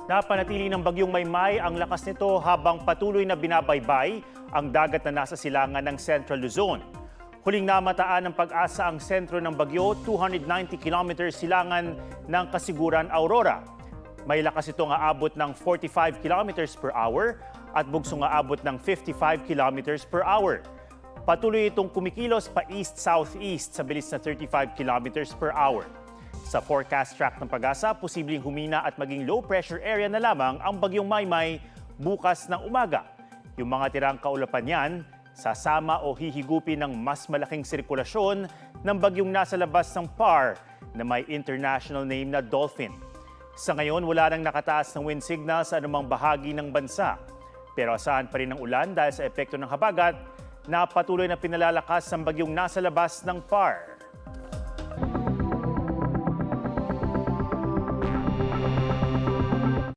Napanatili ng bagyong Maymay ang lakas nito habang patuloy na binabaybay ang dagat na nasa silangan ng Central Luzon. Huling namataan ng Pag-asa ang sentro ng bagyo, 290 kilometers silangan ng Kasiguran, Aurora. May lakas itong aabot ng 45 kilometers per hour at bugsong aabot ng 55 kilometers per hour. Patuloy itong kumikilos pa east-southeast sa bilis na 35 kilometers per hour. Sa forecast track ng Pag-asa, posibleng humina at maging low pressure area na lamang ang bagyong Maymay bukas ng umaga. Yung mga tirang kaulapan niyan, sasama o hihigupin ng mas malaking sirkulasyon ng bagyong nasa labas ng PAR na may international name na Dolphin. Sa ngayon, wala nang nakataas ng wind signal sa anumang bahagi ng bansa. Pero asahan pa rin ang ulan dahil sa epekto ng habagat na patuloy na pinalalakas ng bagyong nasa labas ng PAR.